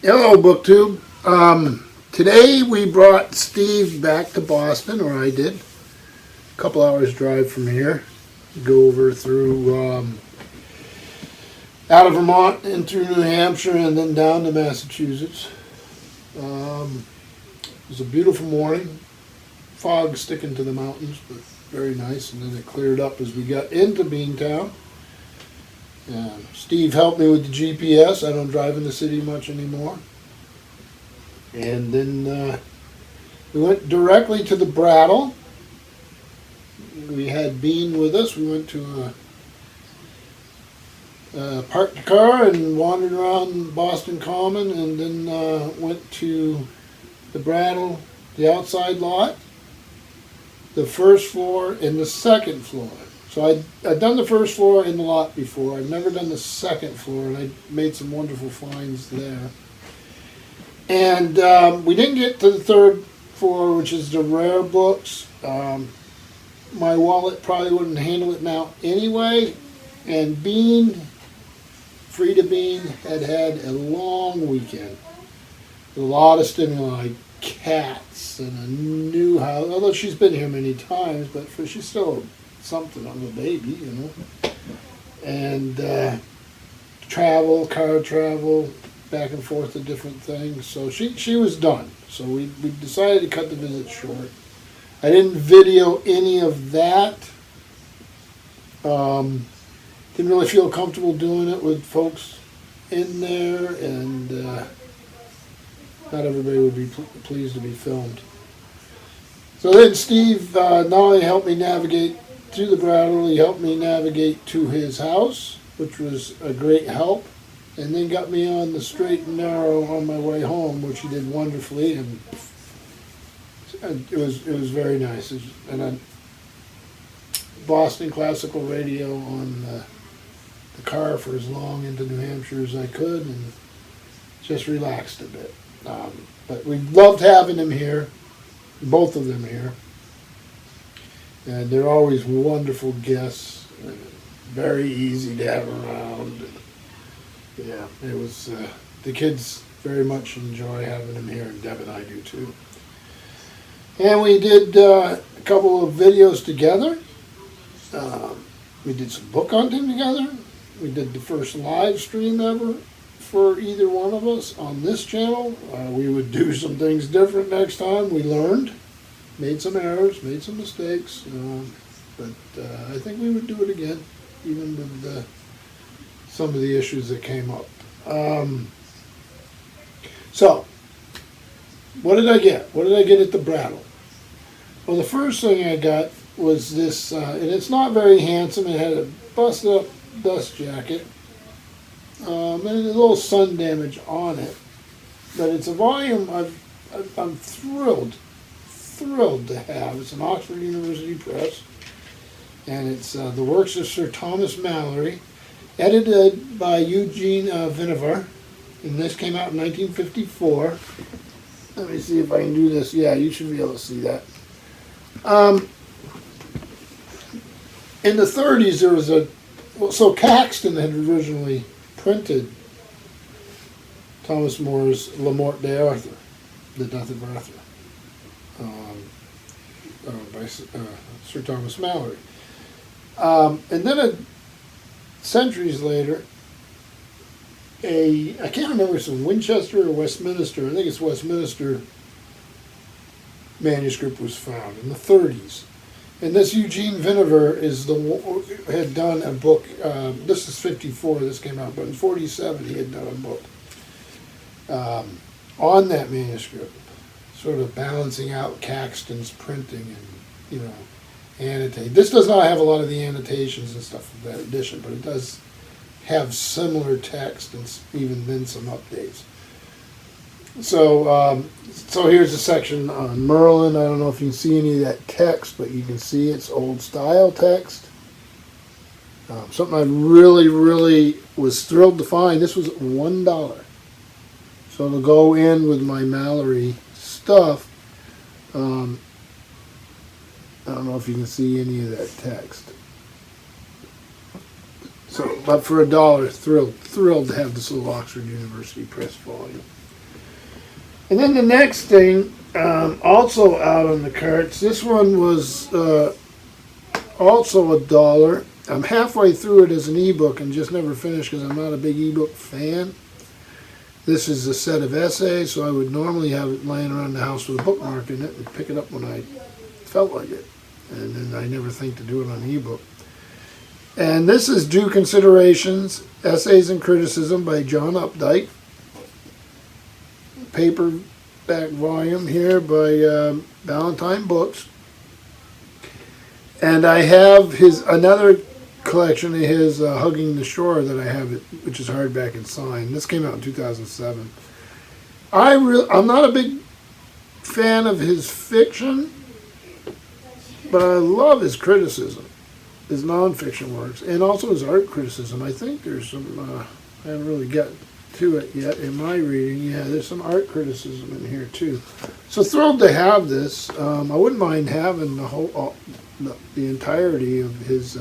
Hello, BookTube. Today we brought Steve back to Boston, or I did. A couple hours drive from here. Go over through out of Vermont and through New Hampshire and then down to Massachusetts. It was a beautiful morning. Fog sticking to the mountains, but very nice. And then it cleared up as we got into Beantown. Steve helped me with the GPS. I don't drive in the city much anymore. And then we went directly to the Brattle. We had Bean with us. We went to parked the car and wandered around Boston Common, and then went to the Brattle, the outside lot, the first floor, and the second floor. So I'd done the first floor in the lot before. I'd never done the second floor, and I made some wonderful finds there. And we didn't get to the third floor, which is the rare books. My wallet probably wouldn't handle it now anyway. And Bean, Frida Bean, had a long weekend. A lot of stimuli, cats, and a new house. Although she's been here many times, but she's still something of a baby, you know. And travel, car travel, back and forth to different things. So she was done. So we decided to cut the visit short. I didn't video any of that. Didn't really feel comfortable doing it with folks in there, and not everybody would be pleased to be filmed. So then Steve not only helped me navigate through the Brattle, he helped me navigate to his house, which was a great help, and then got me on the straight and narrow on my way home, which he did wonderfully, and it was very nice. And I Boston classical radio on the car for as long into New Hampshire as I could, and just relaxed a bit. But we loved having them here, both of them here. And they're always wonderful guests, and very easy to have around. And yeah, it was, the kids very much enjoy having them here, and Deb and I do too. And we did a couple of videos together. We did some book hunting together. We did the first live stream ever for either one of us on this channel. We would do some things different next time. We learned. Made some errors, made some mistakes, but I think we would do it again, even with some of the issues that came up. So, what did I get? What did I get at the Brattle? Well, the first thing I got was this, and it's not very handsome. It had a busted up dust jacket, and a little sun damage on it, but it's a volume I'm thrilled to have. It's an Oxford University Press, and it's the works of Sir Thomas Malory, edited by Eugene Vinaver, and this came out in 1954. Let me see if I can do this. Yeah, you should be able to see that. In the 30s, there was so Caxton had originally printed Thomas More's La Morte d'Arthur, The Death of Arthur. By Sir Thomas Malory. And then centuries later, I can't remember if it's in Winchester or Westminster, I think it's Westminster, manuscript was found in the 30s. And this Eugene Vinaver had done a book, this is 54, this came out, but in 47 he had done a book on that manuscript, sort of balancing out Caxton's printing and, you know, annotate. This does not have a lot of the annotations and stuff of that edition, but it does have similar text and even then some updates. So, so here's a section on Merlin. I don't know if you can see any of that text, but you can see it's old style text. Something I really was thrilled to find. This was $1. So to go in with my Malory stuff, I don't know if you can see any of that text. So, but for $1, thrilled to have this little Oxford University Press volume. And then the next thing, also out on the carts, this one was also $1. I'm halfway through it as an ebook and just never finished because I'm not a big ebook fan. This is a set of essays, so I would normally have it laying around the house with a bookmark in it and pick it up when I felt like it. And then I never think to do it on ebook. And this is Due Considerations, Essays and Criticism by John Updike. Paperback volume here by Ballantine Books. And I have another collection of his, Hugging the Shore, that I have, which is hardback and signed. This came out in 2007. I'm not a big fan of his fiction, but I love his criticism, his nonfiction works, and also his art criticism. I think there's some, I haven't really got to it yet in my reading. Yeah, there's some art criticism in here too. So thrilled to have this. I wouldn't mind having the whole, the entirety of his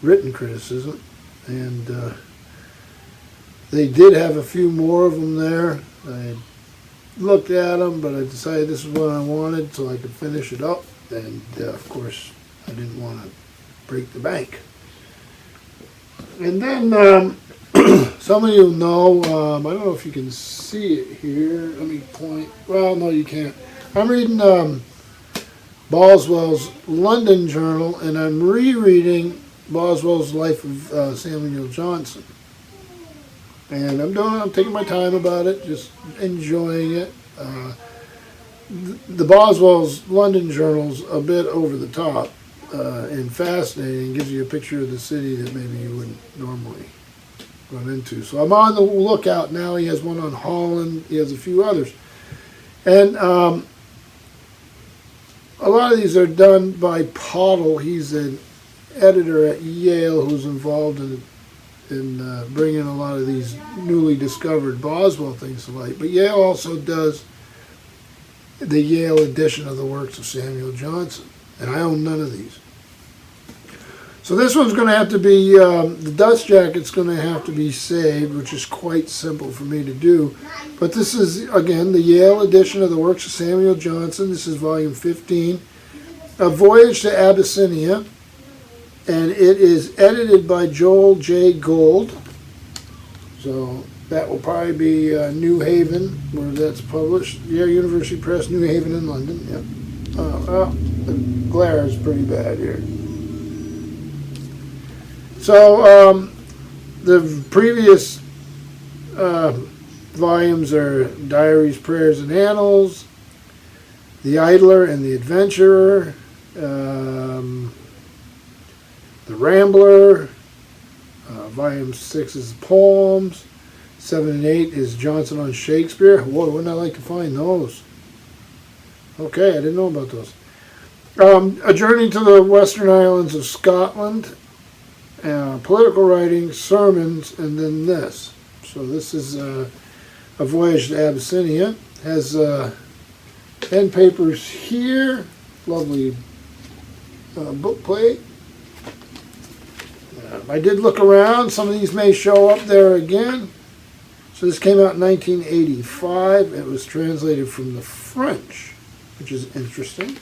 written criticism, and they did have a few more of them there. I looked at them, but I decided this is what I wanted so I could finish it up, and of course I didn't want to break the bank. And then some of you know, I don't know if you can see it here. Let me point. Well, no, you can't. I'm reading Boswell's London Journal, and I'm rereading Boswell's Life of Samuel Johnson. And I'm taking my time about it, just enjoying it. The Boswell's London Journal's a bit over the top and fascinating, gives you a picture of the city that maybe you wouldn't normally run into. So I'm on the lookout now. He has one on Holland. He has a few others. And a lot of these are done by Brattle. He's an editor at Yale who's involved in bringing a lot of these newly discovered Boswell things to light. But Yale also does the Yale edition of the works of Samuel Johnson, and I own none of these. So this one's going to have to be, the dust jacket's going to have to be saved, which is quite simple for me to do. But this is, again, the Yale edition of the works of Samuel Johnson. This is volume 15, A Voyage to Abyssinia. And it is edited by Joel J. Gold. So that will probably be New Haven, where that's published. Yeah, University Press, New Haven in London. Yep. Well, the glare is pretty bad here. So the previous volumes are Diaries, Prayers, and Annals, The Idler and the Adventurer, The Rambler, volume 6 is Poems, 7 and 8 is Johnson on Shakespeare. Boy, wouldn't I like to find those? Okay, I didn't know about those. A Journey to the Western Islands of Scotland, political writing, sermons, and then this. So this is A Voyage to Abyssinia. Has pen papers here, lovely book plate. I did look around. Some of these may show up there again. So this came out in 1985. It was translated from the French, which is interesting.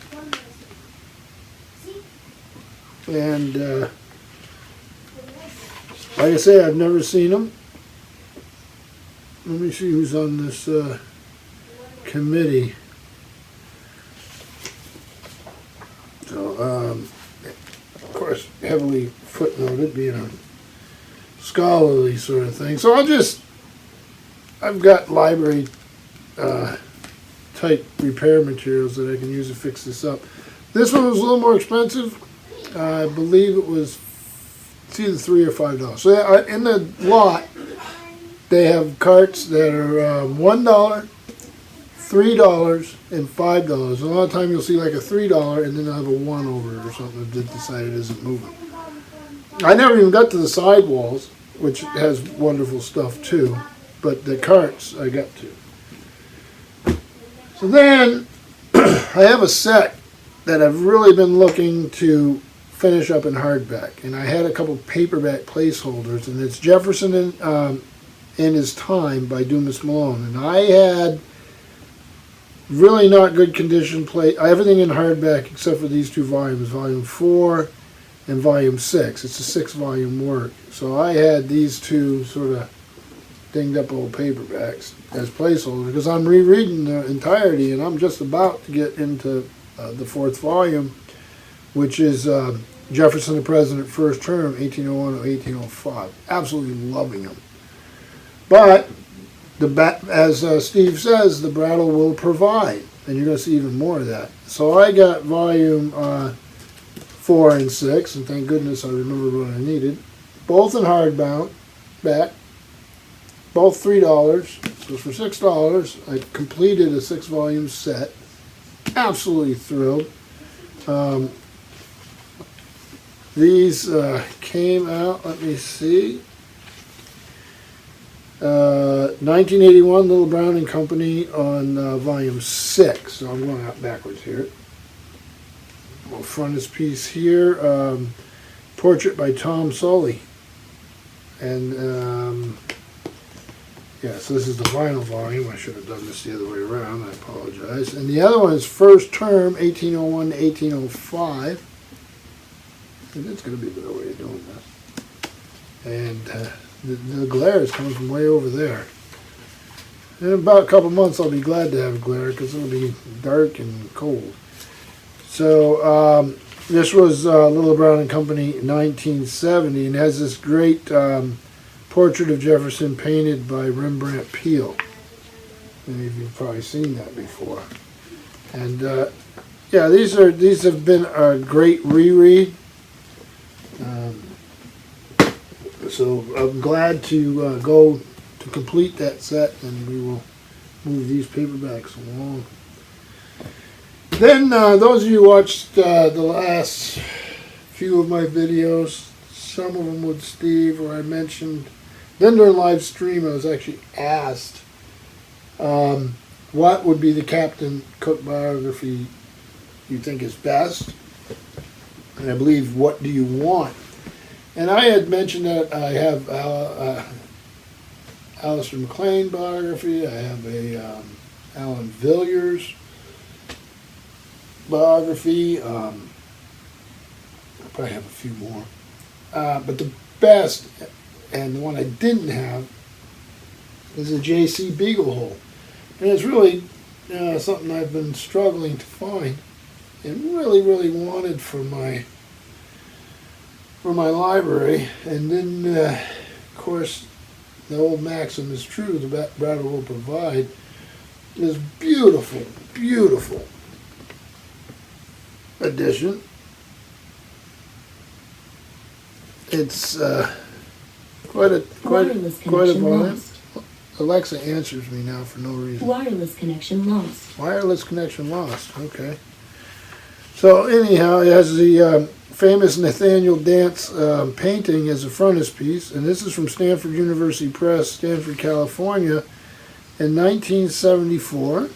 And like I say, I've never seen them. Let me see who's on this committee. So, of course, heavily footnoted, being a scholarly sort of thing. So I've got library type repair materials that I can use to fix this up. This one was a little more expensive. I believe it's either $3 or $5. So in the lot, they have carts that are $1, $3, and $5. A lot of time you'll see like a $3 and then they'll have a 1 over it or something that decided it isn't moving. I never even got to the sidewalls, which has wonderful stuff too, but the carts I got to. So then I have a set that I've really been looking to finish up in hardback, and I had a couple paperback placeholders, and it's Jefferson in His Time by Dumas Malone, and I had Really not good condition plate. Everything in hardback except for these two volumes, Volume 4 and Volume 6. It's a 6-volume work. So I had these two sort of dinged up old paperbacks as placeholders because I'm rereading the entirety, and I'm just about to get into the 4th volume, which is Jefferson the President, First Term, 1801 to 1805. Absolutely loving them. But as Steve says, the Brattle will provide, and you're going to see even more of that. So I got Volume 4 and 6, and thank goodness I remembered what I needed. Both in hardbound, back, both $3. So for $6, I completed a 6-volume set. Absolutely thrilled. These came out, let me see, 1981, Little Brown and Company on Volume 6. So I'm going out backwards here. Little frontispiece here. Portrait by Tom Sully. And, yeah, so this is the vinyl volume. I should have done this the other way around. I apologize. And the other one is First Term, 1801 to 1805. And it's going to be a better way of doing this. And the glare is coming from way over there. In about a couple months, I'll be glad to have glare because it'll be dark and cold. So this was Little Brown and Company, 1970, and has this great portrait of Jefferson painted by Rembrandt Peale. Many of you have probably seen that before. And yeah, these have been a great reread. So I'm glad to go to complete that set, and we will move these paperbacks along. Then those of you who watched the last few of my videos, some of them with Steve, or I mentioned, then during live stream I was actually asked what would be the Captain Cook biography you think is best, and I believe What Do You Want? And I had mentioned that I have Alistair MacLean biography, I have a Alan Villiers biography, I probably have a few more. But the best, and the one I didn't have, is a J.C. Beaglehole. And it's really something I've been struggling to find and really, really wanted for my library. And then, of course, the old maxim is true, the Brattle will provide. This beautiful, beautiful edition. It's quite a volume. Alexa answers me now for no reason. Wireless connection lost. Wireless connection lost. Okay. So anyhow, it has the famous Nathaniel Dance painting as a frontispiece, and this is from Stanford University Press, Stanford, California, in 1974.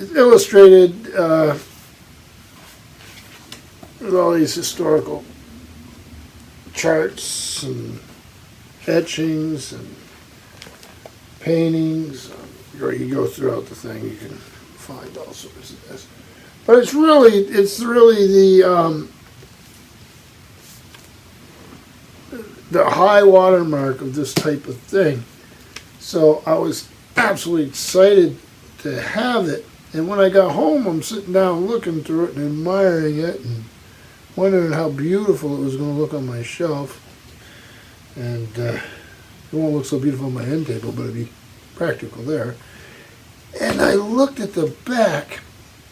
It's illustrated with all these historical charts and etchings and paintings. Or you go throughout the thing, you can find all sorts of this. But it's really the high watermark of this type of thing. So I was absolutely excited to have it. And when I got home, I'm sitting down looking through it and admiring it and wondering how beautiful it was going to look on my shelf. And it won't look so beautiful on my end table, but it'd be practical there. And I looked at the back,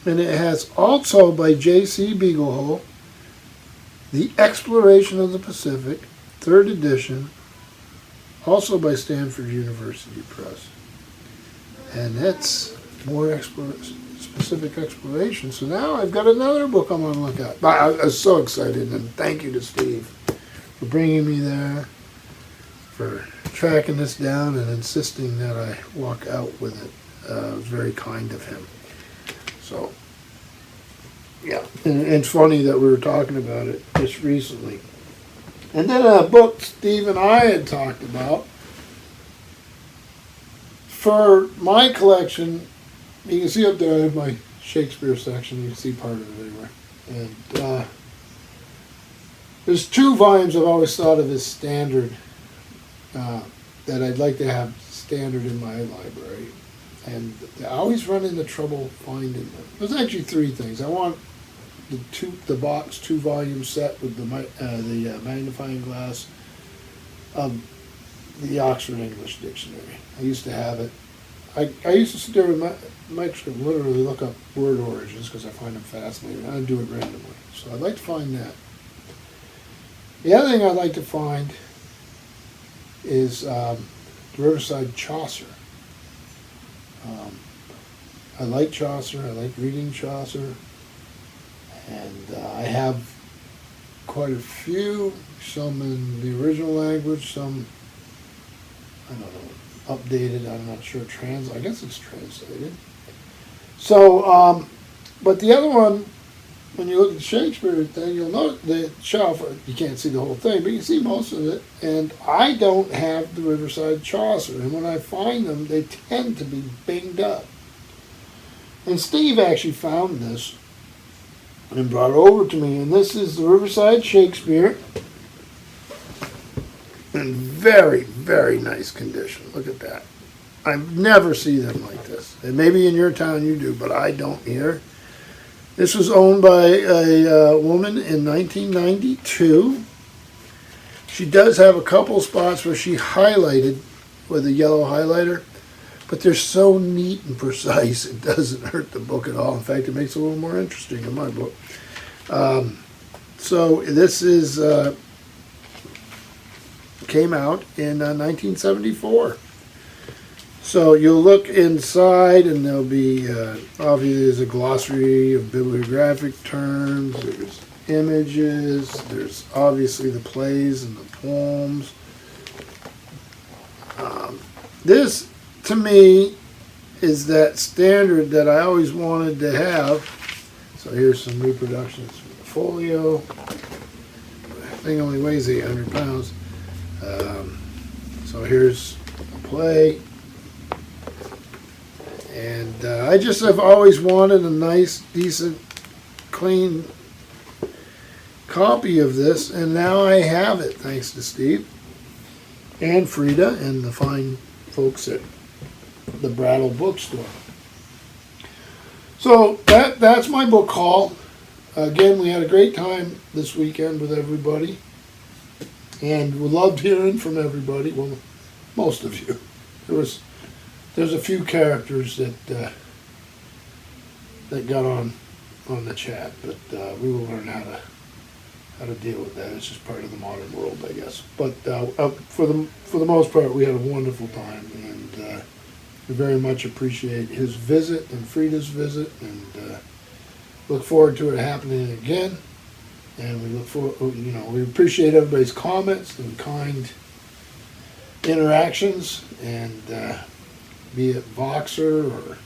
and it has also by J.C. Beaglehole, The Exploration of the Pacific, 3rd edition, also by Stanford University Press. And that's more specific exploration. So now I've got another book I'm going to look at. I was so excited, and thank you to Steve for bringing me there, for tracking this down and insisting that I walk out with it. It was very kind of him. So, yeah. And it's funny that we were talking about it just recently. And then a book Steve and I had talked about, for my collection, you can see up there I have my Shakespeare section. You can see part of it anywhere. And there's 2 volumes I've always thought of as standard that I'd like to have standard in my library. And I always run into trouble finding them. There's actually 3 things. I want the box 2-volume set with the magnifying glass of the Oxford English Dictionary. I used to have it. I used to sit there with my microscope and literally look up word origins because I find them fascinating. I do it randomly. So I'd like to find that. The other thing I'd like to find is the Riverside Chaucer. I like Chaucer. I like reading Chaucer. And I have quite a few, some in the original language, some, I don't know, updated, I'm not sure, I guess it's translated. So, but the other one, when you look at Shakespeare thing, you'll note the shelf, you can't see the whole thing, but you can see most of it, and I don't have the Riverside Chaucer, and when I find them, they tend to be binged up. And Steve actually found this and brought it over to me, and this is the Riverside Shakespeare in very, very nice condition. Look at that. I never see them like this. And maybe in your town you do, but I don't here. This was owned by a woman in 1992. She does have a couple spots where she highlighted with a yellow highlighter, but they're so neat and precise, it doesn't hurt the book at all. In fact, it makes it a little more interesting in my book. So this is came out in 1974. So you'll look inside, and there'll be obviously there's a glossary of bibliographic terms. There's images. There's obviously the plays and the poems. This, to me, is that standard that I always wanted to have. So here's some reproductions from the folio. The thing only weighs 800 pounds. So here's a play. And I just have always wanted a nice, decent, clean copy of this, and now I have it, thanks to Steve and Frida and the fine folks at the Brattle bookstore. So that's my book haul. Again, we had a great time this weekend with everybody, and we loved hearing from everybody. Well, most of you. There's a few characters that got on the chat, but we will learn how to deal with that. It's just part of the modern world, I guess. But for the most part, we had a wonderful time, and we very much appreciate his visit and Frida's visit, and look forward to it happening again. And we look forward, we appreciate everybody's comments and kind interactions, and be it Voxer or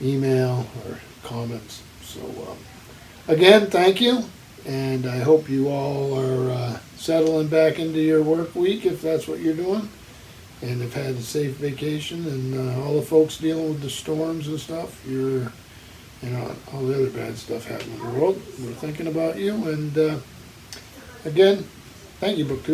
email or comments. So again, thank you, and I hope you all are settling back into your work week if that's what you're doing, and have had a safe vacation, and all the folks dealing with the storms and stuff, all the other bad stuff happening in the world, we're thinking about you. And again, thank you, BookTube.